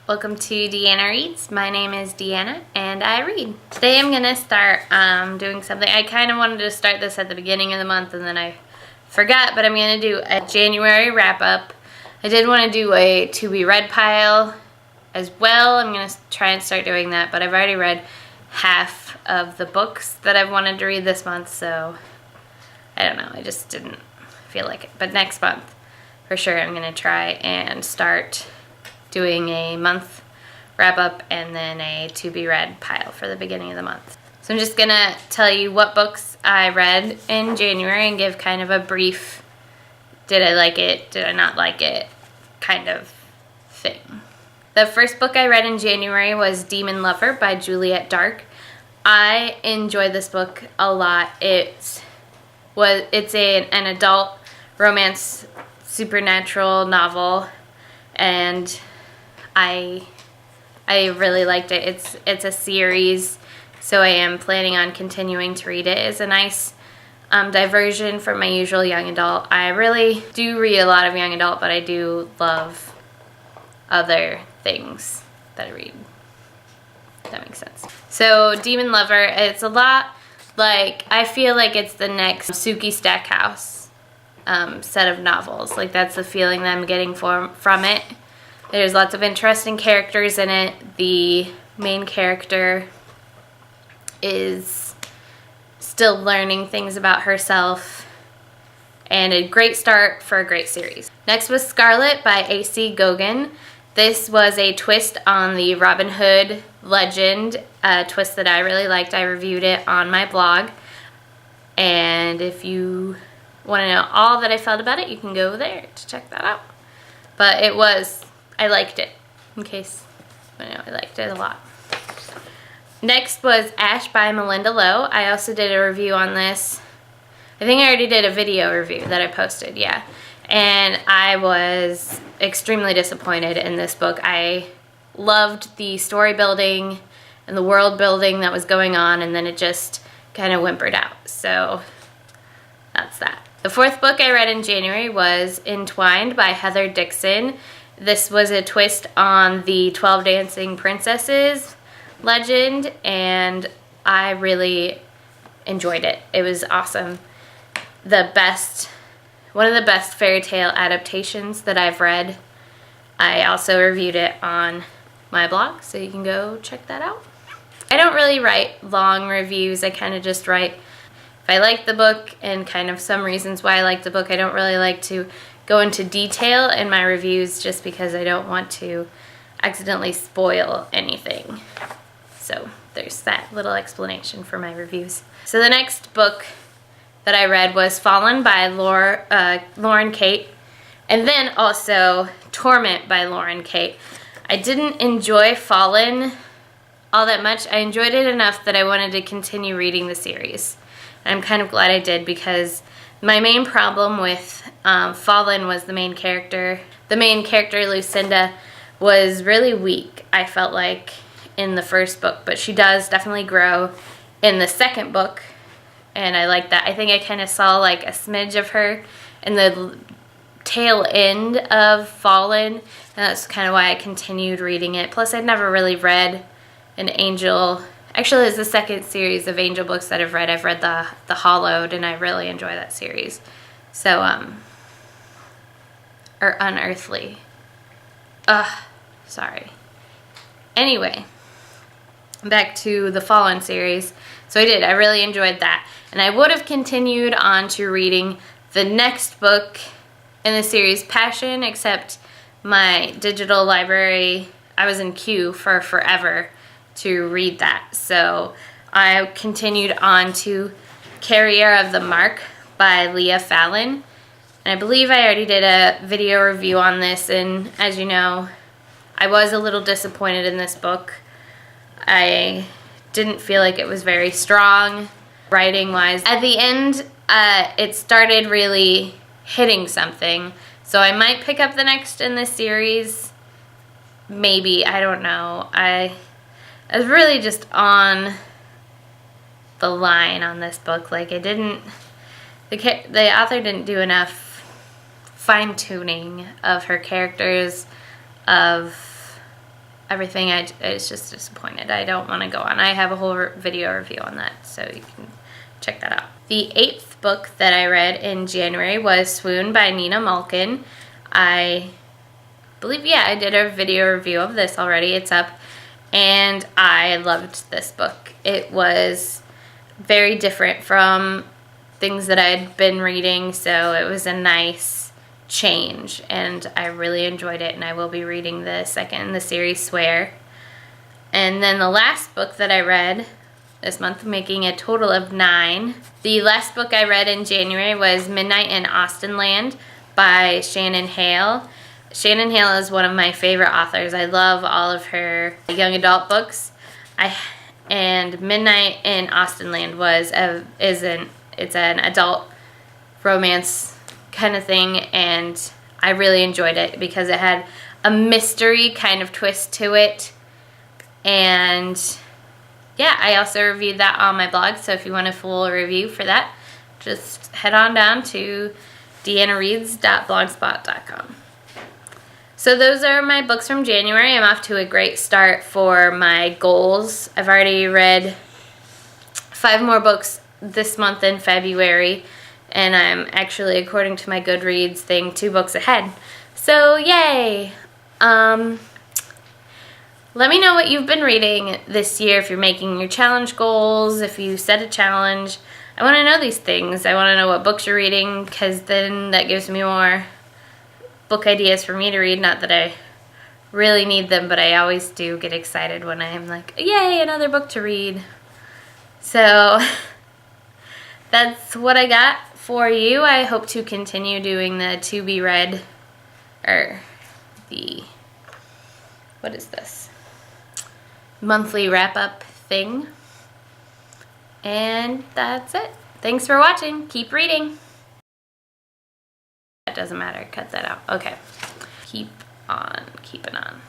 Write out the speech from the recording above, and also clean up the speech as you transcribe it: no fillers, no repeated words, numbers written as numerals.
Welcome to Deanna Reads. My name is Deanna and I read. Today I'm going to start doing something. I kind of wanted to start this at the beginning of the month and then I forgot, but I'm going to do a January wrap-up. I did want to do a to-be-read pile as well. I'm going to try and start doing that, but I've already read half of the books that I've wanted to read this month, so I don't know. I just didn't feel like it. But next month, for sure, I'm going to try and start doing a month wrap-up and then a to-be-read pile for the beginning of the month. So I'm just going to tell you what books I read in January and give kind of a brief, did I like it, did I not like it, kind of thing. The first book I read in January was Demon Lover by Juliet Dark. I enjoyed this book a lot. It's an adult romance supernatural novel, and I really liked it. It's a series, so I am planning on continuing to read it. It's a nice diversion from my usual young adult. I really do read a lot of young adult, but I do love other things that I read. If that makes sense. So Demon Lover, it's a lot like, I feel like it's the next Sookie Stackhouse set of novels. Like, that's the feeling that I'm getting from it. There's lots of interesting characters in it. The main character is still learning things about herself, and a great start for a great series. Next was Scarlet by A.C. Gogan. This was a twist on the Robin Hood legend, a twist that I really liked. I reviewed it on my blog, and if you want to know all that I felt about it, you can go there to check that out. But I liked it, in case, I liked it a lot. Next was Ash by Malinda Lo. I also did a review on this. I think I already did a video review that I posted, yeah. And I was extremely disappointed in this book. I loved the story building and the world building that was going on, and then it just kind of whimpered out. So that's that. The fourth book I read in January was Entwined by Heather Dixon. This was a twist on the 12 Dancing Princesses legend, and I really enjoyed it. It was awesome. One of the best fairy tale adaptations that I've read. I also reviewed it on my blog, so you can go check that out. I don't really write long reviews. I kind of just write if I like the book and kind of some reasons why I like the book. I don't really like to go into detail in my reviews just because I don't want to accidentally spoil anything. So there's that little explanation for my reviews. So the next book that I read was Fallen by Lauren Kate, and then also Torment by Lauren Kate. I didn't enjoy Fallen all that much. I enjoyed it enough that I wanted to continue reading the series. And I'm kind of glad I did, because my main problem with Fallen was the main character. The main character, Lucinda, was really weak, I felt like, in the first book, but she does definitely grow in the second book, and I like that. I think I kind of saw like a smidge of her in the tail end of Fallen, and that's kind of why I continued reading it. Plus, I'd never really read an Angel. Actually, it's the second series of Angel books that I've read. I've read the Hollowed, and I really enjoy that series. So, or Unearthly. Sorry. Anyway, back to the Fallen series. So I really enjoyed that. And I would have continued on to reading the next book in the series, Passion, except my digital library, I was in queue for forever to read that. So I continued on to Carrier of the Mark by Leah Fallon. And I believe I already did a video review on this, and as you know, I was a little disappointed in this book. I didn't feel like it was very strong writing-wise. At the end, it started really hitting something, so I might pick up the next in this series. Maybe, I don't know. I was really just on the line on this book. Like, the author didn't do enough fine-tuning of her characters, of everything, I was just disappointed. I don't want to go on. I have a whole video review on that, so you can check that out. The 8th book that I read in January was Swoon by Nina Malkin. I believe, yeah, I did a video review of this already. It's up, and I loved this book. It was very different from things that I'd been reading, so it was a nice change, and I really enjoyed it, and I will be reading the second in the series, Swear. And then the last book that I read this month, making a total of 9. The last book I read in January was Midnight in Austenland by Shannon Hale. Shannon Hale is one of my favorite authors. I love all of her young adult books. And Midnight in Austenland it's an adult romance kind of thing, and I really enjoyed it because it had a mystery kind of twist to it. And yeah, I also reviewed that on my blog, so if you want a full review for that, just head on down to deannareads.blogspot.com. So those are my books from January. I'm off to a great start for my goals. I've already read 5 more books this month in February, and I'm actually, according to my Goodreads thing, 2 books ahead. So yay! Let me know what you've been reading this year, if you're making your challenge goals, if you set a challenge. I want to know these things. I want to know what books you're reading, because then that gives me more book ideas for me to read. Not that I really need them, but I always do get excited when I'm like, yay, another book to read. So that's what I got for you. I hope to continue doing the to be read, or the, what is this, monthly wrap-up thing. And that's it. Thanks for watching. Keep reading. That doesn't matter. Cut that out. Okay. Keep on keeping on.